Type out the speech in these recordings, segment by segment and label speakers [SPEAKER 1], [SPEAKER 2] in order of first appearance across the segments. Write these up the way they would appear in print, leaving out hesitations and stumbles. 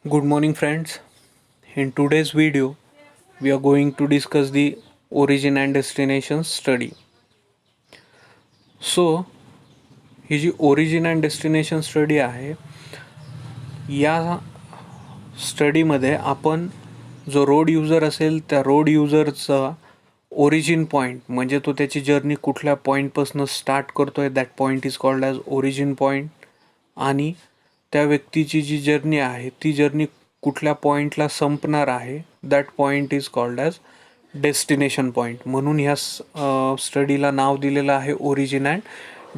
[SPEAKER 1] Good morning, friends. In today's video, we are going to discuss the origin and destination study. So, ही जी origin and destination study आहे, या स्टडीमध्ये आपण जो रोड युजर असेल त्या रोड युजरचा ओरिजिन पॉईंट म्हणजे तो त्याची जर्नी कुठल्या पॉईंटपासून स्टार्ट करतोय, that point is called as origin point. आणि त्या व्यक्तीची जी जर्नी आहे ती जर्नी कुठल्या पॉईंटला संपणार आहे, that point is called as destination point. म्हणून ह्या स्टडीला नाव दिलेलं आहे ओरिजिन अँड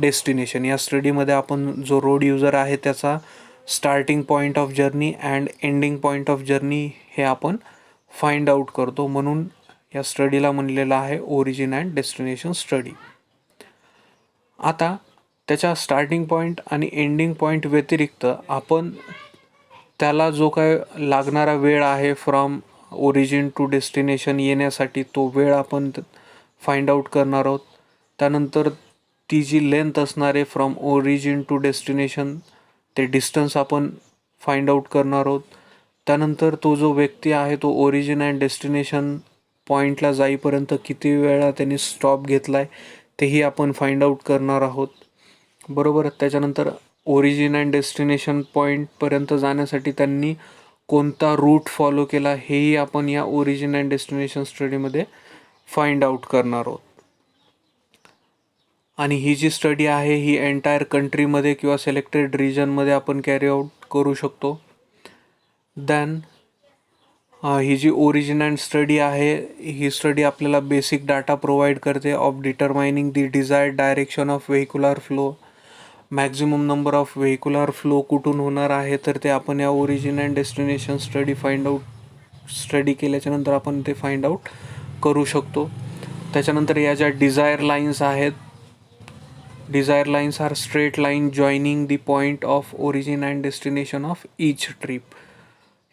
[SPEAKER 1] डेस्टिनेशन. या स्टडीमध्ये आपण जो रोड युजर आहे त्याचा starting point of journey and ending point of journey हे आपण फाइंड आउट करतो. म्हणून या स्टडीला म्हणलेलं आहे ओरिजिन अँड डेस्टिनेशन स्टडी. आता त्याच्या स्टार्टिंग पॉईंट आणि एंडिंग पॉईंट व्यतिरिक्त आपण त्याला जो काय लागणारा वेळ आहे फ्रॉम ओरिजिन टू डेस्टिनेशन येण्यासाठी, तो वेळ आपण फाइंड आउट करणार आहोत. त्यानंतर ती जी लेंथ असणार आहे फ्रॉम ओरिजिन टू डेस्टिनेशन, ते डिस्टन्स आपण फाइंड आउट करणार आहोत. त्यानंतर तो जो व्यक्ती आहे तो ओरिजिन अँड डेस्टिनेशन पॉईंटला जाईपर्यंत किती वेळा त्यांनी स्टॉप घेतला आहे तेही आपण फाइंड आउट करणार आहोत. बरोबर. त्याच्यानंतर ओरिजिन अँड डेस्टिनेशन पॉईंटपर्यंत जाण्यासाठी त्यांनी कोणता रूट फॉलो केला हेही आपण या ओरिजिन अँड डेस्टिनेशन स्टडीमध्ये फाइंड आउट करणार आहोत. आणि ही जी स्टडी आहे ही एंटायर कंट्रीमध्ये किंवा सिलेक्टेड रिजनमध्ये आपण कॅरी आउट करू शकतो. देन ही जी ओरिजिन अँड स्टडी आहे ही स्टडी आपल्याला बेसिक डाटा प्रोव्हाइड करते of determining the desired direction of vehicular flow. Maximum number of vehicular flow कुठून होणार आहे तर ते आपण या ओरिजिन अँड डेस्टिनेशन स्टडी केल्याच्यानंतर आपण ते फाइंड आउट करू शकतो. त्याच्यानंतर या ज्या डिझायर लाईन्स आहेत, desire lines are straight line joining the point of origin and destination of each trip.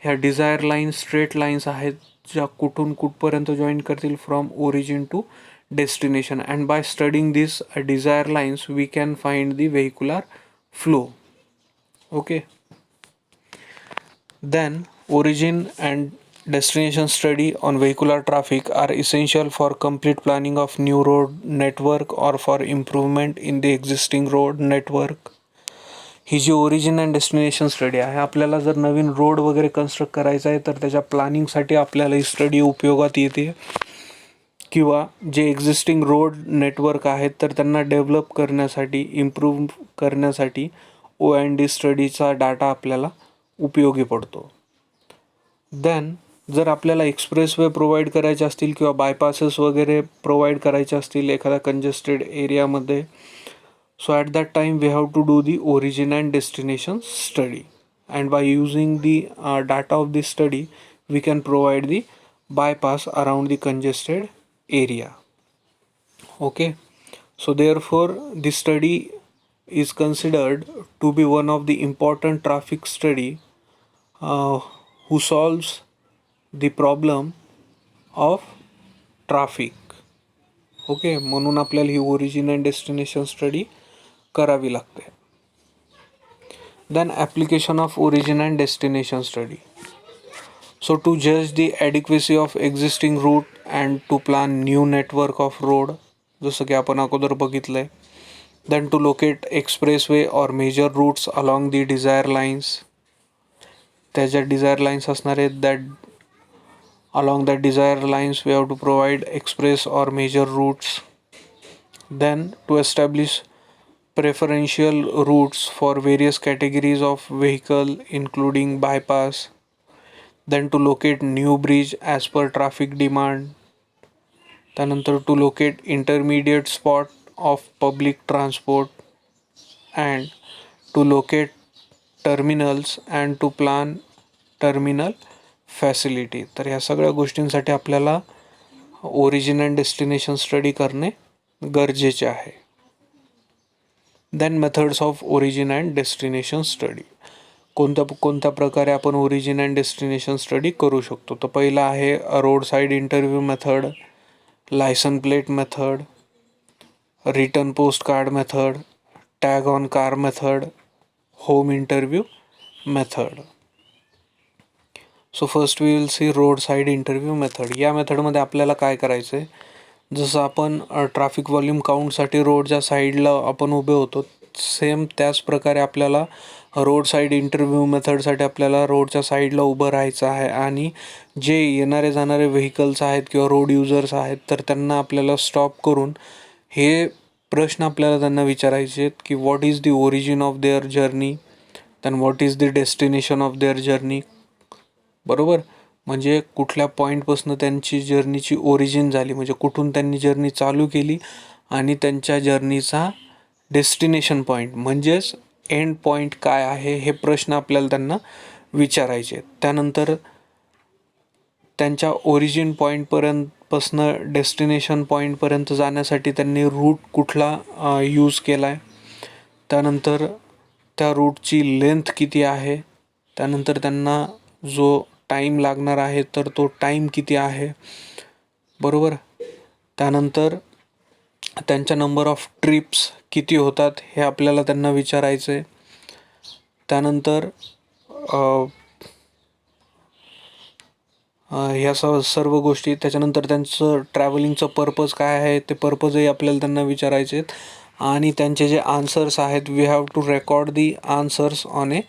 [SPEAKER 1] ह्या डिझायर लाईन स्ट्रेट लाईन्स आहेत ज्या कुठून कुठपर्यंत जॉईन करतील from origin to destination, and by studying these desired lines we can find the vehicular flow. Okay, then origin and destination study on vehicular traffic are essential for complete planning of new road network or for improvement in the existing road network. ही जी origin and destination study आहे, आपल्याला जर नवीन road वगैरे construct करायचा आहे तर त्याच्या प्लॅनिंगसाठी आपल्याला ही स्टडी उपयोगात येते. किंवा जे एक्झिस्टिंग रोड नेटवर्क आहेत तर त्यांना डेव्हलप करण्यासाठी, इम्प्रूव्ह करण्यासाठी O&D स्टडीचा डाटा आपल्याला उपयोगी पडतो. देन जर आपल्याला एक्सप्रेसवे प्रोव्हाइड करायचे असतील किंवा बायपासेस वगैरे प्रोव्हाइड करायचे असतील एखाद्या कंजेस्टेड एरियामध्ये, so at that time we have to do the origin and destination study. And by using the data of this study we can provide the bypass around the congested area. Okay, so therefore this study is considered to be one of the important traffic study who solves the problem of traffic. Okay, म्हणून आपल्याला ही origin and destination study करावी लागते. Then application of origin and destination study. So to judge the adequacy of existing route and to plan new network of road, जसं की आपण अगोदर बघितलंय. Then to locate expressway or major routes along the desired lines. त्याच्या desired lines असणार आहेत, that along the desired lines we have to provide express or major routes. Then to establish preferential routes for various categories of vehicle including bypass. Then to locate new bridge as per traffic demand. त्यानंतर to locate intermediate spot of public transport and to locate terminals and to plan terminal facility. तर ह्या सगळ्या गोष्टींसाठी आपल्याला origin and destination study करणे गरजेचे आहे. Then methods of origin and destination study. कोणत्या प्रकारे आपण ओरिजिन अँड डेस्टिनेशन स्टडी करू शकतो. तर पहिला आहे road side interview method, licence plate method, return post card method, tag on car method, home interview method. So first we will see road side interview method. या मेथडमध्ये आपल्याला काय करायचं आहे, जसं आपण ट्रॅफिक व्हॉल्यूम काउंटसाठी रोडच्या साईडला आपण उभे होतो, सेम त्याच प्रकारे आपल्याला रोड साईड इंटरव्ह्यू मेथडसाठी आपल्याला रोडच्या साईडला उभं राहायचं आहे आणि जे येणारे जाणारे व्हेकल्स आहेत किंवा रोड युजर्स आहेत तर त्यांना आपल्याला स्टॉप करून हे प्रश्न आपल्याला त्यांना विचारायचे आहेत की what is the origin of their journey, than what is the destination of their journey. बरोबर, म्हणजे कुठल्या पॉईंटपासून त्यांची जर्नीची ओरिजिन झाली, म्हणजे कुठून त्यांनी जर्नी चालू केली आणि त्यांच्या जर्नीचा डेस्टिनेशन पॉईंट म्हणजेच एंड पॉईंट काय आहे हे प्रश्न आपल्याला त्यांना विचारायचे. त्यानंतर त्यांच्या ओरिजिन पॉईंटपर्यंतपासनं डेस्टिनेशन पॉईंटपर्यंत जाण्यासाठी त्यांनी रूट कुठला यूज केला आहे, त्यानंतर त्या रूटची लेंथ किती आहे, त्यानंतर त्यांना जो टाईम लागणार आहे तर तो टाईम किती आहे. बरोबर, त्यानंतर त्यांच्या नंबर ऑफ ट्रिप्स किती होतात हे आपल्याला त्यांना विचारायचं आहे. त्यानंतर ह्या सर्व गोष्टी, त्याच्यानंतर त्यांचं ट्रॅव्हलिंगचं पर्पज काय आहे ते पर्पजही आपल्याला त्यांना विचारायचे आहेत. आणि त्यांचे जे आन्सर्स आहेत, we have to record the answers on a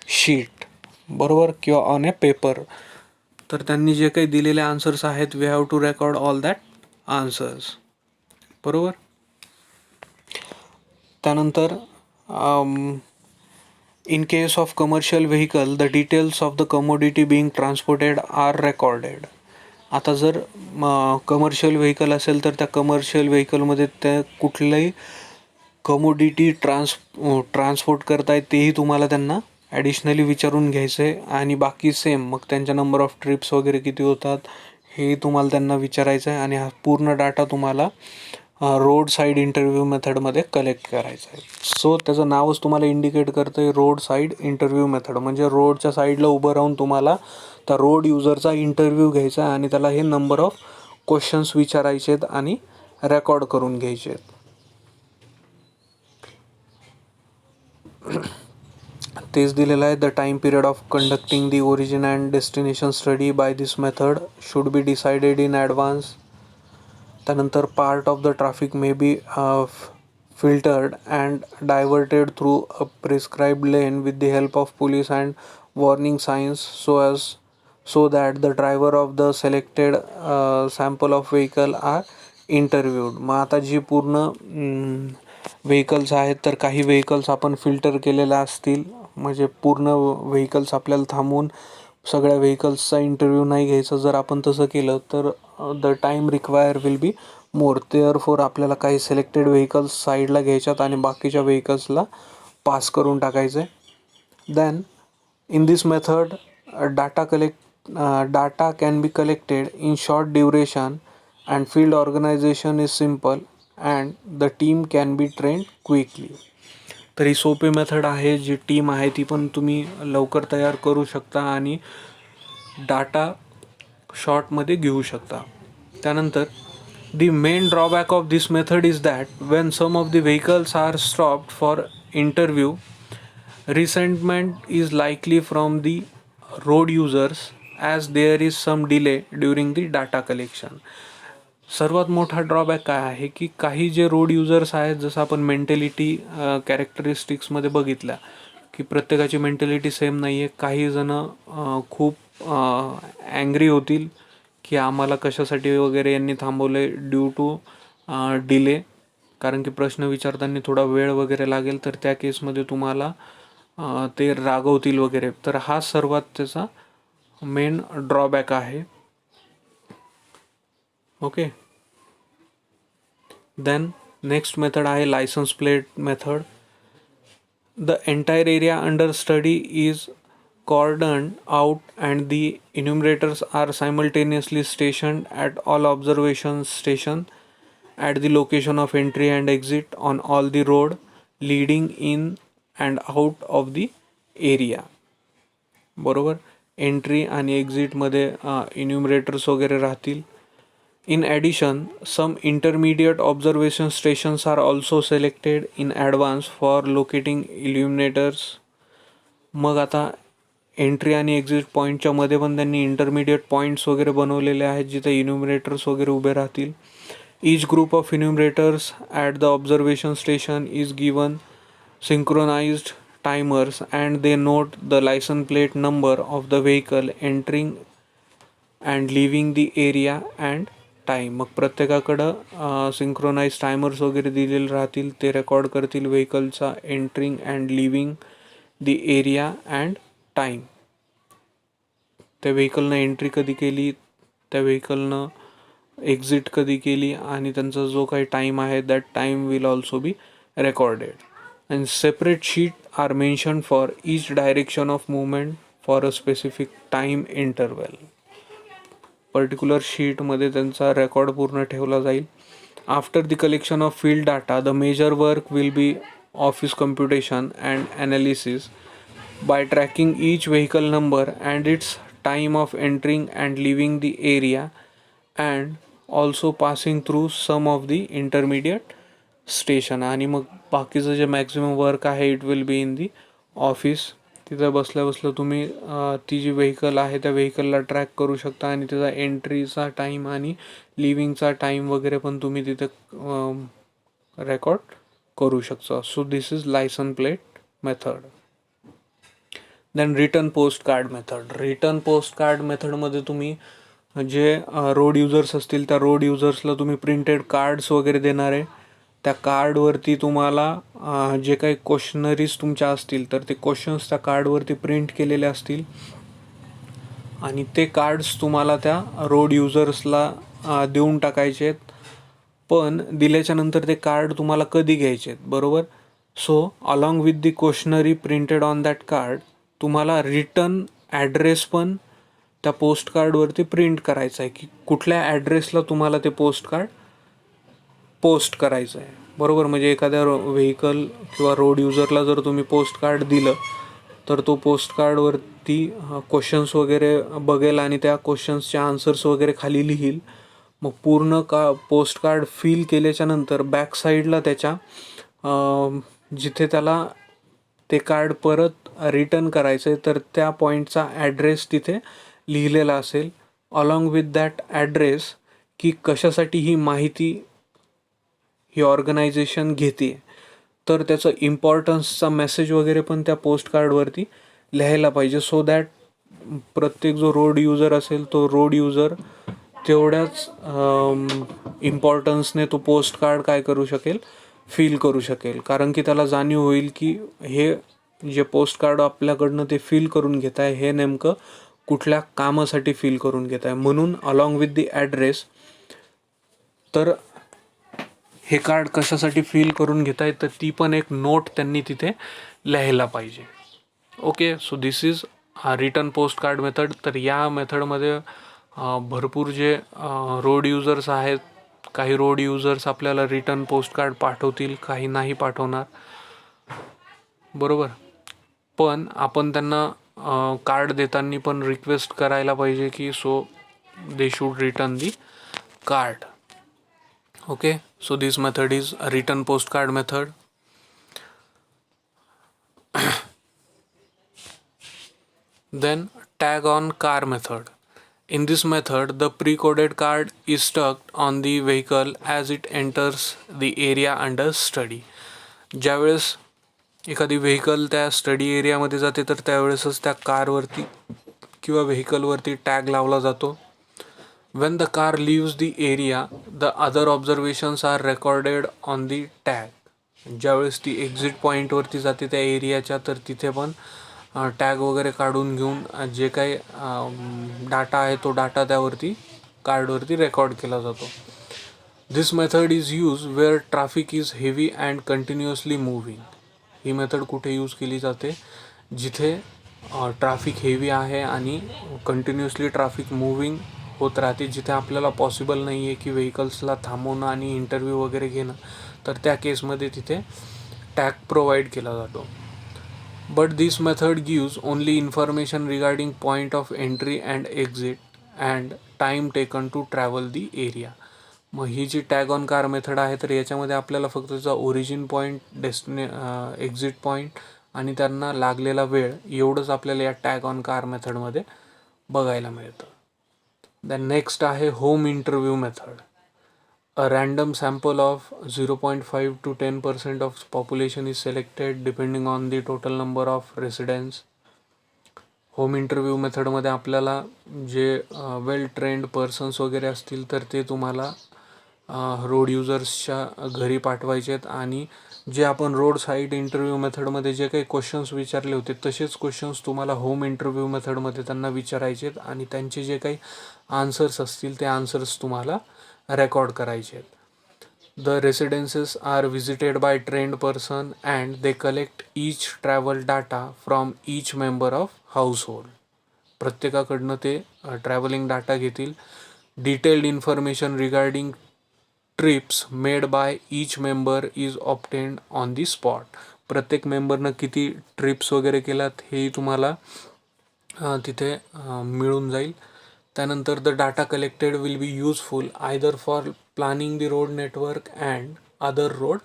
[SPEAKER 1] sheet, बरोबर, किंवा ऑन ए पेपर. तर त्यांनी जे काही दिलेले आन्सर्स आहेत, we have to record all that answers. बरोबर, त्यानंतर in case of commercial vehicle the details of the commodity being transported are recorded. आता जर कमर्शियल व्हेकल असेल तर त्या कमर्शियल व्हेकलमध्ये त्या कुठलंही कमोडिटी ट्रान्सपोर्ट करतायत तेही तुम्हाला त्यांना ॲडिशनली विचारून घ्यायचं आहे. आणि बाकी सेम, मग त्यांच्या नंबर ऑफ ट्रिप्स वगैरे किती होतात हे तुम्हाला त्यांना विचारायचं आहे. आणि हा पूर्ण डाटा तुम्हाला रोड साईड इंटरव्ह्यू मेथडमध्ये कलेक्ट करायचं आहे. सो त्याचं नावच तुम्हाला इंडिकेट करतं आहे रोड साईड इंटरव्ह्यू मेथड, म्हणजे रोडच्या साईडला उभं राहून तुम्हाला त्या रोड युजरचा इंटरव्ह्यू घ्यायचा आहे आणि त्याला हे नंबर ऑफ क्वेश्चन्स विचारायचे आहेत आणि रेकॉर्ड करून घ्यायचे आहेत. तेच दिलेलं आहे, the time period of conducting the origin and destination study by this method should be decided in advance. त्यानंतर part of the traffic may be filtered and diverted through a prescribed lane with the help of police and warning signs so that the driver of the selected sample of vehicle are interviewed. मग आता जी पूर्ण vehicles आहेत तर काही vehicles आपण filter केलेल्या असतील, म्हणजे पूर्ण व्हेकल्स आपल्याला थांबवून सगळ्या व्हेकल्सचा इंटरव्ह्यू नाही घ्यायचा. जर आपण तसं केलं तर the time require will be more. Therefore आपल्याला काही सिलेक्टेड व्हेकल्स साईडला घ्यायच्यात आणि बाकीच्या व्हेकल्सला पास करून टाकायचं आहे. Then in this method data can be collected in short duration and field organisation is simple and the team can be trained quickly. तर ही सोपी मेथड आहे, जी टीम आहे ती पण तुम्ही लवकर तयार करू शकता आणि डाटा शॉर्टमध्ये घेऊ शकता. त्यानंतर the main drawback of this method is that when some of the vehicles are stopped for interview, resentment is likely from the road users as there is some delay during the data collection. सर्वात मोठा drawback काय आहे की काही जे road users आहेत, जसं आपण मेंटॅलिटी कॅरेक्टरिस्टिक्समध्ये बघितल्या की प्रत्येकाची मेंटॅलिटी सेम नाही आहे. काही जणं खूप ॲंग्री होतील की आम्हाला कशासाठी वगैरे यांनी थांबवले ड्यू टू डिले, कारण की प्रश्न विचारताना थोडा वेळ वगैरे लागेल, तर त्या केसमध्ये तुम्हाला ते रागवतील वगैरे. तर हा सर्वात त्याचा मेन ड्रॉबॅक आहे. ओके, देन नेक्स्ट मेथड आहे licence plate method. The entire area under study is cordoned out and the enumerators are simultaneously stationed at all observation station at the location of entry and exit on all the road leading in and out of the area. बरोबर, entry आणि एक्झिटमध्ये इन्युमरेटर्स वगैरे राहतील. In addition, some intermediate observation stations are also selected in advance for locating illuminators. मग आता entry आणि exit पॉईंटच्या मध्ये पण त्यांनी इंटरमिडिएट पॉईंट्स वगैरे बनवलेले आहेत जिथे इन्युमिनेटर्स वगैरे उभे राहतील. Each group of enumerators at the observation station is given synchronized timers and they note the license plate number of the vehicle entering and leaving the area and time. मग प्रत्येकाकडं synchronise टायमर्स वगैरे दिलेले राहतील. ते रेकॉर्ड करतील व्हेकलचा entering and leaving the area and time. त्या व्हेकलनं entry कधी केली, त्या व्हेकलनं एक्झिट कधी केली आणि त्यांचा जो काही टाईम आहे that time will also be recorded. And separate sheet are mention for each direction of movement for a specific time interval. Particular शीटमध्ये त्यांचा रेकॉर्ड पूर्ण ठेवला जाईल. After the collection of field data the major work will be office computation and analysis by tracking each vehicle number and its time of entering and leaving the area and also passing through some of the intermediate station. आणि मग बाकीचं जे maximum work आहे it will be in the office. तिथं बसल्या बसल्या तुम्ही ती जी व्हेकल आहे त्या व्हेकलला ट्रॅक करू शकता आणि त्याचा एंट्रीचा टाईम आणि लिव्हिंगचा टाईम वगैरे पण तुम्ही तिथे रेकॉर्ड करू शकता. So this is licence plate method. Then return post card method. Return post card मेथडमध्ये तुम्ही जे रोड युजर्स असतील त्या रोड युजर्सला तुम्ही प्रिंटेड कार्ड्स वगैरे देणार आहे. त्या कार्डवरती तुम्हाला जे काही क्वेश्चनरीज तुमच्या असतील तर ते क्वेश्चन्स त्या कार्डवरती प्रिंट केलेले असतील आणि ते कार्ड्स तुम्हाला त्या रोड युजर्सला देऊन टाकायचे आहेत. पण दिल्याच्या नंतर ते कार्ड तुम्हाला कधी घ्यायचे आहेत, बरोबर. So along with the questionnaire printed on that card तुम्हाला रिटर्न ॲड्रेस पण त्या पोस्ट कार्डवरती प्रिंट करायचं आहे की कुठल्या ॲड्रेसला तुम्हाला ते पोस्ट कार्ड पोस्ट करायचं आहे, बरोबर. म्हणजे एखाद्या व्हेकल किंवा रोड युजरला जर तुम्ही पोस्ट कार्ड दिलं तर तो पोस्ट कार्डवरती क्वेश्चन्स वगैरे बघेल आणि त्या क्वेश्चन्सचे आन्सर्स वगैरे खाली लिहील. मग पूर्ण पोस्ट कार्ड फिल केल्याच्या नंतर बॅक साईडला त्याच्या जिथे त्याला ते कार्ड परत रिटर्न करायचं आहे तर त्या पॉईंटचा ॲड्रेस तिथे लिहिलेला असेल अलॉंग विथ दॅट ॲड्रेस की कशासाठी ही माहिती ही ऑर्गनायझेशन घेते. तर त्याचं इम्पॉर्टन्सचा मेसेज वगैरे पण त्या पोस्ट कार्डवरती लिहायला पाहिजे. सो दॅट प्रत्येक जो रोड युजर असेल तो रोड युजर तेवढ्याच इम्पॉर्टन्सने तो पोस्ट कार्ड काय करू शकेल, फिल करू शकेल. कारण की त्याला जाणीव होईल की हे जे पोस्ट कार्ड आपल्याकडनं ते फिल करून घेत आहे हे नेमकं कुठल्या कामासाठी फिल करून घेत आहे. म्हणून अलॉंग विथ दी ॲड्रेस तर हे कार्ड कशासाठी फिल करून घेत आहे तर ती पण एक नोट त्यांनी तिथे लिहायला पाहिजे. Okay. So this is return post card method. तर या मेथडमध्ये भरपूर जे रोड युजर्स आहेत, काही रोड युजर्स आपल्याला रिटर्न पोस्ट कार्ड पाठवतील, काही नाही पाठवणार, बरोबर. पण आपण त्यांना कार्ड देताना पण रिक्वेस्ट करायला पाहिजे की so they should return the card. Okay. So this method is return post card method. Then tag on car method. In this method, the pre-coded card is stuck on the vehicle as it enters the area under study. ज्यावेळेस एखादी vehicle त्या study एरियामध्ये जाते तर त्यावेळेसच त्या कारवरती किंवा व्हेकलवरती tag लावला जातो. When the car leaves the area, the other observations are recorded on the tag. ज्यावेळेस ती एक्झिट पॉईंटवरती जाते त्या एरियाच्या तर तिथे पण टॅग वगैरे काढून घेऊन जे काही डाटा आहे तो डाटा त्यावरती कार्डवरती रेकॉर्ड केला जातो. This method is use where traffic is heavy and continuously moving. ही मेथड कुठे यूज केली जाते, जिथे ट्रॅफिक हेवी आहे आणि कंटिन्युअसली ट्रॅफिक मुव्हिंग होत राहते, जिथे आपल्याला पॉसिबल नाही आहे की व्हेकल्सला थांबवणं आणि इंटरव्ह्यू वगैरे घेणं. तर त्या केसमध्ये तिथे टॅग प्रोव्हाइड केला जातो. But this method gives only information regarding point of entry and exit and time taken to travel the area. मग ही जी टॅग ऑन कार मेथड आहे तर याच्यामध्ये आपल्याला फक्त त्याचा ओरिजिन पॉईंट, एक्झिट पॉईंट आणि त्यांना लागलेला वेळ एवढंच आपल्याला या टॅग ऑन कार मेथडमध्ये बघायला मिळतं. द नेक्स्ट आहे home interview method. A random sample of 0.5 to 10% of population is selected depending on the total number of residents. Home interview मेथडमध्ये आपल्याला जे वेल ट्रेंड पर्सन्स वगैरे असतील तर ते तुम्हाला रोड युजर्सच्या घरी पाठवायचे आहेत, आणि जे आपण रोड साईड इंटरव्ह्यू मेथडमध्ये जे काही क्वेश्चन्स विचारले होते तसेच क्वेश्चन्स तुम्हाला होम इंटरव्ह्यू मेथडमध्ये त्यांना विचारायचे आहेत, आणि त्यांचे जे काही आन्सर्स असतील ते आन्सर्स तुम्हाला रेकॉर्ड करायचे आहेत. The residences are visited by trained person and they collect each travel data from each member of household. प्रत्येकाकडनं ते ट्रॅव्हलिंग डाटा घेतील. Detailed information regarding trips made by each member is obtained on the spot. प्रत्येक मेंबरनं किती trips वगैरे केल्यात हेही तुम्हाला तिथे मिळून जाईल. त्यानंतर the data collected will be useful either for planning the road network and other road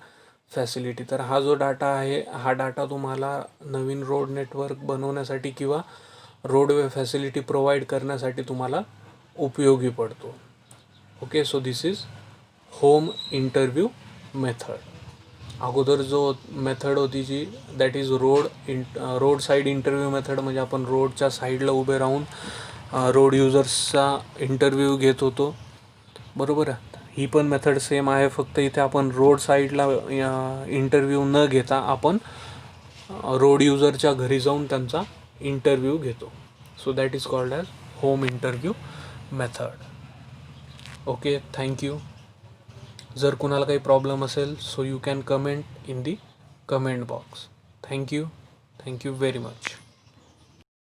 [SPEAKER 1] facility. तर हा जो डाटा आहे हा डाटा तुम्हाला नवीन रोड नेटवर्क बनवण्यासाठी किंवा रोडवे फॅसिलिटी प्रोव्हाइड करण्यासाठी तुम्हाला उपयोगी पडतो. Okay, so this is home interview method. अगोदर जो मेथड होती जी that is road side interview method, म्हणजे आपण रोडच्या साईडला उभे राहून रोड युजर्सचा इंटरव्ह्यू घेत होतो, बरोबर आहे. ही पण मेथड सेम आहे, फक्त इथे आपण रोड साईडला इंटरव्ह्यू न घेता आपण रोड युजरच्या घरी जाऊन त्यांचा इंटरव्ह्यू घेतो. So that is called as home interview method. Okay, thank you. जर कुणाला काही प्रॉब्लेम असेल so you can comment in the comment box. Thank you very much.